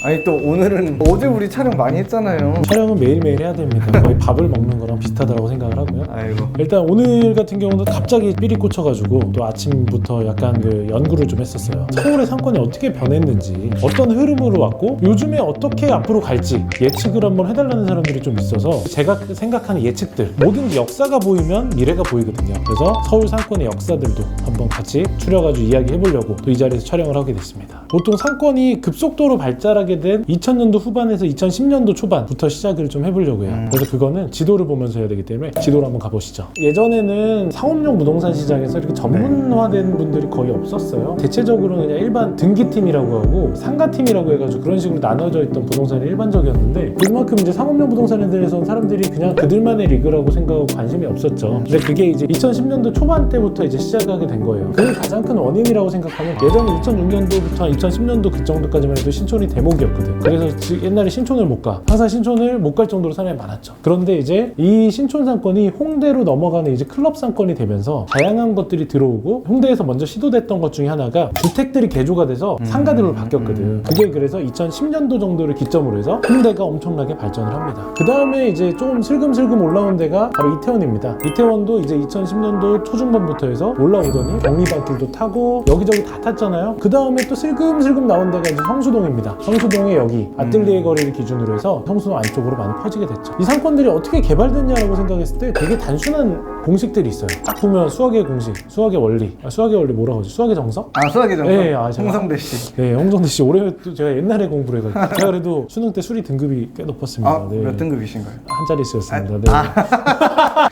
아니 또 오늘은 어제 우리 촬영 많이 했잖아요. 촬영은 매일매일 해야 됩니다. 거의 밥을 먹는 거랑 비슷하다고 생각을 하고요. 아이고. 일단 오늘 같은 경우는 갑자기 삘이 꽂혀가지고 또 아침부터 약간 그 연구를 좀 했었어요. 서울의 상권이 어떻게 변했는지, 어떤 흐름으로 왔고 요즘에 어떻게 앞으로 갈지 예측을 한번 해달라는 사람들이 좀 있어서 제가 생각하는 예측들, 모든 역사가 보이면 미래가 보이거든요. 그래서 서울 상권의 역사들도 한번 같이 추려가지고 이야기해보려고 또 이 자리에서 촬영을 하게 됐습니다. 보통 상권이 급속도로 발달하게 된 2000년도 후반에서 2010년도 초반부터 시작을 좀 해보려고 해요. 그래서 그거는 지도를 보면서 해야 되기 때문에 지도로 한번 가보시죠. 예전에는 상업용 부동산 시장에서 이렇게 전문화된 분들이 거의 없었어요. 대체적으로는 그냥 일반 등기팀이라고 하고 상가팀이라고 해가지고 그런 식으로 나눠져 있던 부동산이 일반적이었는데, 그만큼 이제 상업용 부동산에 대해서는 사람들이 그냥 그들만의 리그라고 생각하고 관심이 없었죠. 근데 그게 이제 2010년도 초반 때부터 이제 시작하게 된 거예요. 그 가장 큰 원인이라고 생각하면, 예전에 2006년도부터 2010년도 그 정도까지만 해도 신촌이 대목이었거든. 그래서 옛날에 신촌을 못 가. 항상 신촌을 못 갈 정도로 사람이 많았죠. 그런데 이제 이 신촌 상권이 홍대로 넘어가는 이제 클럽 상권이 되면서 다양한 것들이 들어오고, 홍대에서 먼저 시도됐던 것 중에 하나가 주택들이 개조가 돼서 상가들로 바뀌었거든. 그게 그래서 2010년도 정도를 기점으로 해서 홍대가 엄청나게 발전을 합니다. 그 다음에 이제 좀 슬금슬금 올라온 데가 바로 이태원입니다. 이태원도 이제 2010년도 초중반부터 해서 올라오더니 경리발길도 타고 여기저기 다 탔잖아요. 그 다음에 또 슬금슬금 나온 데가 이제 성수동입니다. 성수동의 여기 아뜰리에 거리를 기준으로 해서 성수동 안쪽으로 많이 퍼지게 됐죠. 이 상권들이 어떻게 개발됐냐라고 생각했을 때 되게 단순한 공식들이 있어요. 딱 보면 수학의 공식, 수학의 원리, 수학의 원리 뭐라고 하죠? 수학의 정석? 수학의 정석? 네, 홍성대 씨. 네, 홍성대 씨. 올해 또 제가 옛날에 공부를 해가지고 제가 그래도 수능 때 수리 등급이 꽤 높았습니다. 네. 몇 등급이신가요? 한 자릿수였습니다. 네.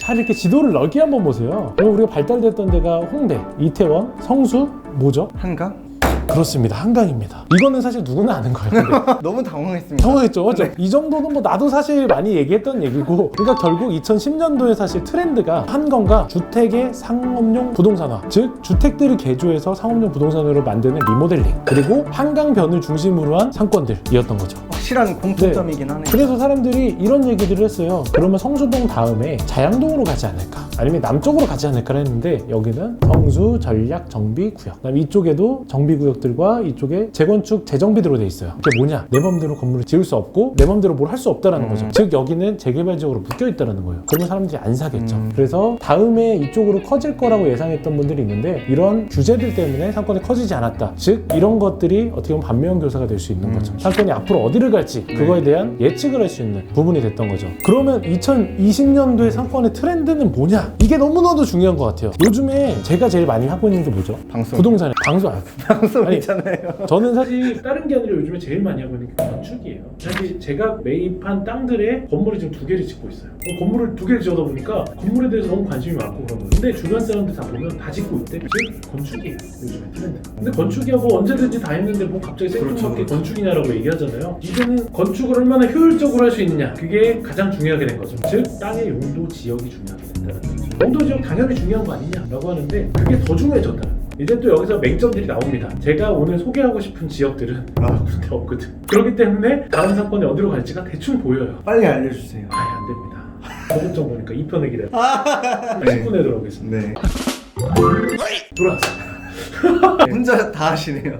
잘 이렇게 지도를 넓게 한번 보세요. 그럼 우리가 발달됐던 데가 홍대, 이태원, 성수, 뭐죠? 한강? 그렇습니다. 한강입니다. 이거는 사실 누구나 아는 거예요. 근데. 너무 당황했습니다. 당황했죠. 맞죠? 네. 이 정도는 뭐 나도 사실 많이 얘기했던 얘기고, 그러니까 결국 2010년도에 사실 트렌드가 한건가 주택의 상업용 부동산화, 즉 주택들을 개조해서 상업용 부동산으로 만드는 리모델링, 그리고 한강변을 중심으로 한 상권들이었던 거죠. 확실한 공통점이긴 하네요. 그래서 사람들이 이런 얘기들을 했어요. 그러면 성수동 다음에 자양동으로 가지 않을까, 아니면 남쪽으로 가지 않을까 했는데, 여기는 성수 전략 정비 구역, 그다음에 이쪽에도 정비 구역들과 이쪽에 재건축 재정비대로 돼 있어요. 그게 뭐냐? 내 맘대로 건물을 지을 수 없고 내 맘대로 뭘 할 수 없다라는 거죠. 즉 여기는 재개발 지역으로 묶여 있다라는 거예요. 그러면 사람들이 안 사겠죠. 그래서 다음에 이쪽으로 커질 거라고 예상했던 분들이 있는데, 이런 규제들 때문에 상권이 커지지 않았다. 즉 이런 것들이 어떻게 보면 반면교사가 될 수 있는 거죠. 상권이 앞으로 어디를 갈지 그거에 대한 예측을 할 수 있는 부분이 됐던 거죠. 그러면 2020년도의 상권의 트렌드는 뭐냐? 이게 너무나도 중요한 것 같아요. 요즘에 제가 제일 많이 하고 있는 게 뭐죠? 방송. 부동산에 방송. 방송 아니, 있잖아요. 저는 사실 다른 게 아니라 요즘에 제일 많이 하고 있는 게 건축이에요. 사실 제가 매입한 땅들에 건물을 지금 2개를 짓고 있어요. 건물을 2개를 지어다 보니까 건물에 대해서 너무 관심이 많고 그런 거예요. 근데 주변 사람들 다 보면 다 짓고 있대. 즉 건축이에요. 요즘에 트렌드. 근데 건축이야 뭐 언제든지 다 했는데 뭐 갑자기 생뚱맞게 건축이냐라고 얘기하잖아요. 이제는 건축을 얼마나 효율적으로 할 수 있느냐, 그게 가장 중요하게 된 거죠. 즉 땅의 용도 지역이 중요하게 된다는 거죠. 용도 지역 당연히 중요한 거 아니냐라고 하는데, 그게 더 중요해졌다. 이제 또 여기서 맹점들이 나옵니다. 제가 오늘 소개하고 싶은 지역들은 군데 없거든. 그렇기 때문에 다음 상권이 어디로 갈지가 대충 보여요. 빨리 알려주세요. 안 됩니다. 고급 정보니까 2편의 기대. 10분에 들어오겠습니다. 네. 돌아왔습니다. 혼자 다 하시네요.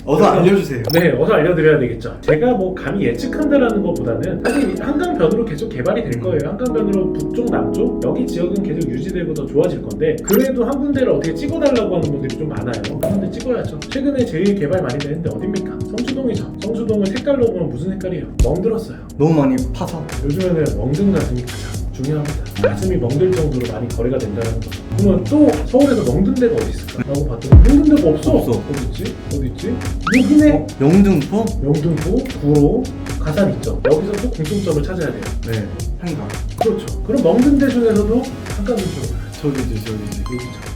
어서 알려주세요. 네, 어서 알려드려야 되겠죠. 제가 뭐 감히 예측한다라는 것보다는 사실 한강변으로 계속 개발이 될 거예요. 한강변으로 북쪽, 남쪽 여기 지역은 계속 유지되고 더 좋아질 건데, 그래도 한 군데를 어떻게 찍어달라고 하는 분들이 좀 많아요. 한 군데 찍어야죠. 최근에 제일 개발 많이 되는데 어딥니까? 성수동이죠. 성수동은 색깔로 보면 무슨 색깔이에요? 멍들었어요. 너무 많이 파서. 요즘에는 멍든 가슴이 가장 중요합니다. 가슴이 멍들 정도로 많이 거래가 된다는 거죠. 그러면 또 서울에서 멍든 데가 어디 있을까? 라고 봤더니 멍든 데가 없어. 어디 있지? 여기네. 영등포? 영등포, 구로, 가산 있죠. 여기서 또 공통점을 찾아야 돼요. 네. 한강. 그렇죠. 그럼 멍든 데 중에서도 한강 근처로 가요. 저기죠. 여기죠.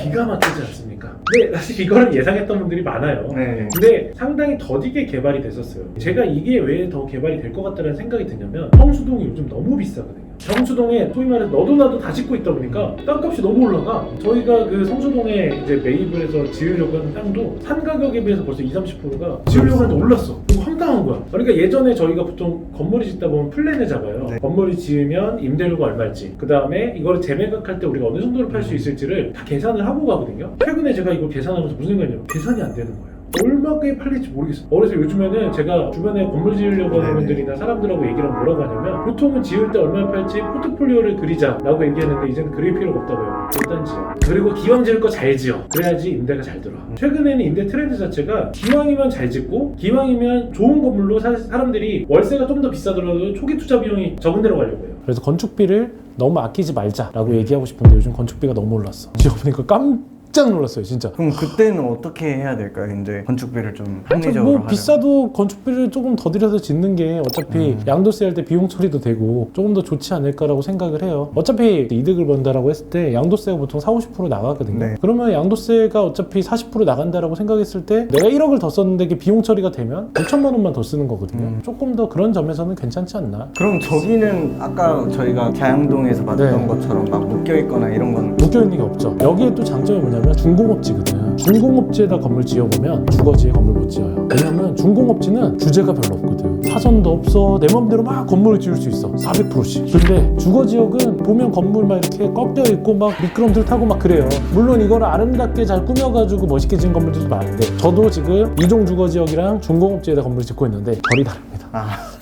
기가 막히지 않습니까? 근데 사실 이거는 예상했던 분들이 많아요. 네. 근데 상당히 더디게 개발이 됐었어요. 제가 이게 왜 더 개발이 될 것 같다는 생각이 드냐면, 성수동이 요즘 너무 비싸거든요. 성수동에 소위 말해서 너도 나도 다 짓고 있다 보니까 땅값이 너무 올라가. 저희가 그 성수동에 이제 매입을 해서 지으려고 하는 땅도 산 가격에 비해서 벌써 20-30%가 지으려고 하는데 올랐어. 이거 황당한 거야. 그러니까 예전에 저희가 보통 건물을 짓다 보면 플랜을 잡아요. 네. 건물을 지으면 임대료가 얼마일지, 그 다음에 이거를 재매각할 때 우리가 어느 정도로 팔 수 있을지를 다 계산을 하고 가거든요. 최근에 제가 이거 계산하면서 무슨 생각이냐면 계산이 안 되는 거예요. 얼마나 팔릴지 모르겠어요. 그래서 요즘에는 제가 주변에 건물 지으려고 하는 분들이나 사람들하고 얘기를 하면 뭐라고 하냐면 보통은 지을 때 얼마 팔지 포트폴리오를 그리자라고 얘기하는데 이제는 그릴 필요가 없다고요. 일단 지어. 그리고 기왕 지을 거 잘 지어. 그래야지 임대가 잘 들어와. 최근에는 임대 트렌드 자체가 기왕이면 잘 짓고 기왕이면 좋은 건물로 사람들이 월세가 좀 더 비싸더라도 초기 투자 비용이 적은 데로 가려고 해요. 그래서 건축비를 너무 아끼지 말자라고 얘기하고 싶은데 요즘 건축비가 너무 올랐어. 지어보니까 깜짝 놀랐어요, 진짜. 그럼 그때는 어떻게 해야 될까요? 이제 건축비를 좀 합리적으로 뭐 하려면. 비싸도 건축비를 조금 더 들여서 짓는 게 어차피 양도세 할 때 비용 처리도 되고 조금 더 좋지 않을까라고 생각을 해요. 어차피 이득을 번다라고 했을 때 양도세가 보통 40-50% 나가거든요. 네. 그러면 양도세가 어차피 40% 나간다라고 생각했을 때 내가 1억을 더 썼는데 그게 비용 처리가 되면 5천만 원만 더 쓰는 거거든요. 조금 더 그런 점에서는 괜찮지 않나. 그럼 저기는 아까 저희가 자양동에서 봤던 네. 것처럼 막 묶여있거나 이런 건 묶여있는 게 없죠. 여기에 또 장점이 뭐냐면 중공업지거든. 중공업지에다 건물 지어보면 주거지에 건물 못 지어요. 왜냐면 중공업지는 주제가 별로 없거든. 사전도 없어. 내 맘대로 막 건물을 지을 수 있어. 400%씩. 근데 주거지역은 보면 건물 막 이렇게 꺾여 있고 막 미끄럼틀 타고 막 그래요. 물론 이걸 아름답게 잘 꾸며가지고 멋있게 지은 건물들도 많은데 저도 지금 이종 주거지역이랑 중공업지에다 건물을 짓고 있는데 결이 다릅니다.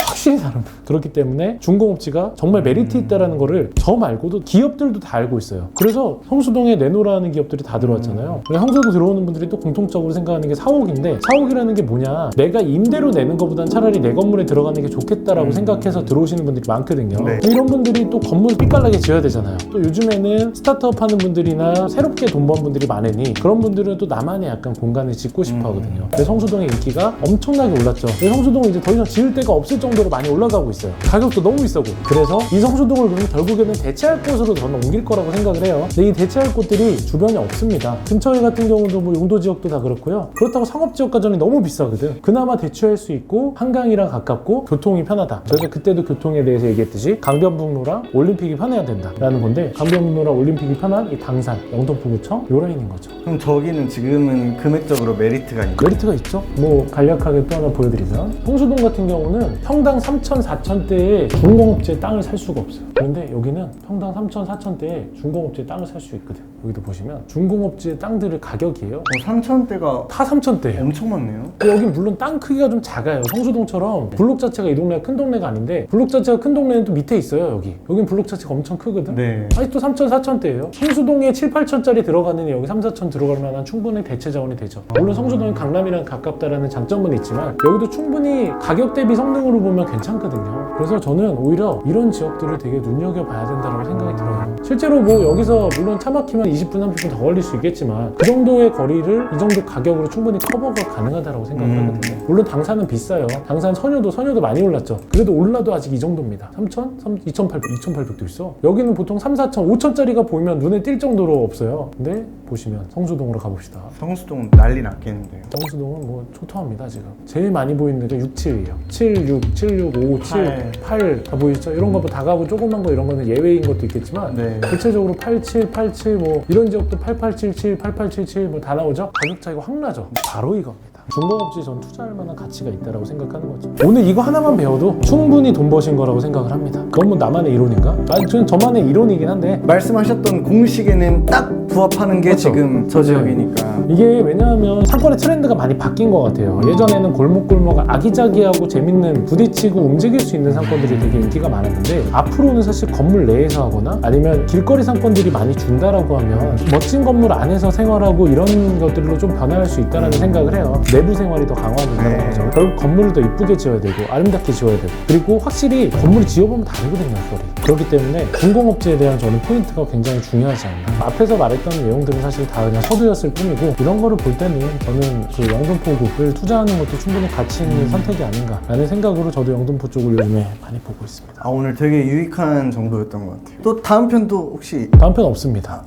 확실히 다릅니다. 그렇기 때문에 중공업지가 정말 메리트 있다는 거를 저 말고도 기업들도 다 알고 있어요. 그래서 성수동에 내놓으라는 기업들이 다 들어왔잖아요. 성수동 들어오는 분들이 또 공통적으로 생각하는 게 사옥인데 사옥이라는 게 뭐냐, 내가 임대로 내는 것보단 차라리 내 건물에 들어가는 게 좋겠다라고 생각해서 들어오시는 분들이 많거든요. 네. 이런 분들이 또 건물 삐깔나게 지어야 되잖아요. 또 요즘에는 스타트업 하는 분들이나 새롭게 돈 번 분들이 많으니 그런 분들은 또 나만의 약간 공간을 짓고 싶어 하거든요. 그래서 성수동의 인기가 엄청나게 올랐죠. 그래서 성수동은 이제 더 이상 지을 데가 없을 정도로 많이 올라가고 있어요. 가격도 너무 비싸고. 그래서 이 성수동을 그럼 결국에는 대체할 곳으로 저는 옮길 거라고 생각을 해요. 근데 이 대체할 곳들이 주변에 없습니다. 근처에 같은 경우도 뭐 용도 지역도 다 그렇고요. 그렇다고 상업 지역까지는 너무 비싸거든. 그나마 대체할 수 있고 한강이랑 가깝고 교통이 편하다. 저희가 그때도 교통에 대해서 얘기했듯이 강변북로랑 올림픽이 편해야 된다라는 건데 강변북로랑 올림픽이 편한 이 당산, 영등포구청 요 라인인 거죠. 그럼 저기는 지금은 금액적으로 메리트가 있나요? 메리트가 있죠. 뭐 간략하게 또 하나 보여드리면 성수동 같은 경우는 평당 3천, 4천대에 중공업지에 땅을 살 수가 없어요. 그런데 여기는 평당 3천, 4천대에 중공업지에 땅을 살 수 있거든. 여기도 보시면 중공업지의 땅들의 가격이에요. 3천대가 다 3천대예요. 엄청 많네요. 여긴 물론 땅 크기가 좀 작아요. 성수동처럼 블록 자체가 이 동네가 큰 동네가 아닌데 블록 자체가 큰 동네는 또 밑에 있어요. 여긴 블록 자체가 엄청 크거든. 네. 아직도 3천, 4천대예요. 성수동에 7, 8천짜리 들어가는 여기 3, 4천 들어갈 만한 충분히 대체 자원이 되죠. 물론 성수동이 강남이랑 가깝다라는 장점은 있지만 여기도 충분히 가격 대비 성능으로 보면 괜찮거든요. 그래서 저는 오히려 이런 지역들을 되게 눈여겨봐야 된다고 생각이 들어요. 실제로 뭐 여기서 물론 차 막히면 20분, 30분 더 걸릴 수 있겠지만 그 정도의 거리를 이 정도 가격으로 충분히 커버가 가능하다고 생각하거든요. 물론 당산은 비싸요. 당산 선효도 많이 올랐죠. 그래도 올라도 아직 이 정도입니다. 3천? 2,800도 있어. 여기는 보통 3, 4천, 5천짜리가 보이면 눈에 띌 정도로 없어요. 근데 보시면 성수동으로 가봅시다. 성수동은 난리 났겠는데요. 성수동은 뭐 초토화입니다 지금. 제일 많이 보이는 게 67이에요. 76, 76, 5, 7, 8 다 보이시죠? 이런 거 뭐 다 가고 조그만 거 이런 거는 예외인 것도 있겠지만 네. 대체적으로 87, 87 뭐 이런 지역도 8877, 8877 뭐 다 나오죠? 가격 차이가 확 나죠? 바로 이겁니다. 중공업지에 전 투자할 만한 가치가 있다고 생각하는 거죠. 오늘 이거 하나만 배워도 충분히 돈 버신 거라고 생각을 합니다. 그건 뭐 나만의 이론인가? 저는 저만의 이론이긴 한데 말씀하셨던 공식에는 딱 부합하는 게 그렇죠. 지금 저 지역이니까. 이게 왜냐하면 상권의 트렌드가 많이 바뀐 것 같아요. 예전에는 골목골목 아기자기하고 재밌는 부딪히고 움직일 수 있는 상권들이 되게 인기가 많았는데 앞으로는 사실 건물 내에서 하거나 아니면 길거리 상권들이 많이 준다라고 하면 멋진 건물 안에서 생활하고 이런 것들로 좀 변화할 수 있다는 생각을 해요. 내부 생활이 더 강화된다는 거죠. 결국 건물을 더 이쁘게 지어야 되고 아름답게 지어야 되고 그리고 확실히 건물을 지어보면 다르거든요. 그렇기 때문에 중공업지에 대한 저는 포인트가 굉장히 중요하지 않나. 앞에서 말했던 내용들은 사실 다 그냥 서두였을 뿐이고 이런 거를 볼 때는 저는 그 영등포구를 투자하는 것도 충분히 가치 있는 선택이 아닌가라는 생각으로 저도 영등포 쪽을 요즘에 많이 보고 있습니다. 오늘 되게 유익한 정보였던 것 같아요. 또 다음 편도 혹시 다음 편 없습니다.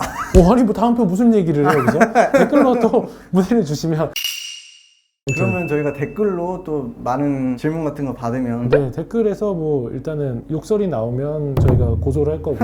아니 뭐 다음 편 무슨 얘기를 해요, 그죠? 댓글로 또 문의를 주시면. 그러면 저희가 댓글로 또 많은 질문 같은 거 받으면 네, 댓글에서 뭐 일단은 욕설이 나오면 저희가 고소를 할 거고.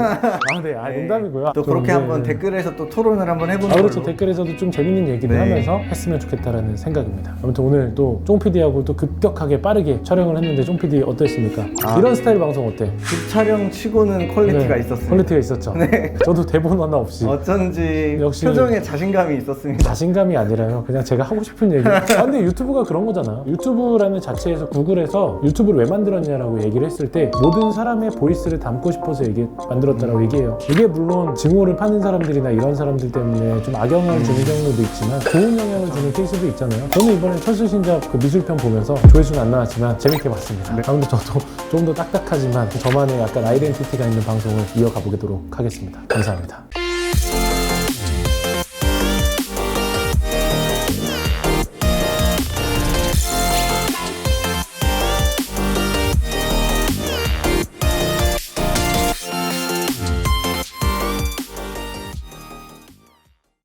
네, 농담이고요. 또 그렇게 한번 댓글에서 또 토론을 한번 해보는 그렇죠. 걸로. 댓글에서도 좀 재밌는 얘기를 네. 하면서 했으면 좋겠다라는 생각입니다. 아무튼 오늘 또 쫑PD하고 또 급격하게 빠르게 촬영을 했는데 쫑PD 어땠습니까? 이런 스타일 방송 어때? 집 촬영 치고는 퀄리티가 네, 있었어요. 퀄리티가 있었죠. 네. 저도 대본 하나 없이 어쩐지 역시 표정에 자신감이 있었습니다. 자신감이 아니라요. 그냥 제가 하고 싶은 얘기. 근데 유튜브가 그런 거잖아. 유튜브라는 자체에서 구글에서 유튜브를 왜 만들었냐라고 얘기를 했을 때 모든 사람의 보이스를 담고 싶어서 만들었다라고 얘기해요. 이게 물론 증오를 파는 사람들이나 이런 사람들 때문에 좀 악영향을 주는 경우도 있지만 좋은 영향을 주는 케이스도 있잖아요. 저는 이번에 철수신잡 그 미술편 보면서 조회수는 안 나왔지만 재밌게 봤습니다. 아무튼 저도 좀 더 딱딱하지만 저만의 약간 아이덴티티가 있는 방송을 이어가 보도록 하겠습니다. 감사합니다.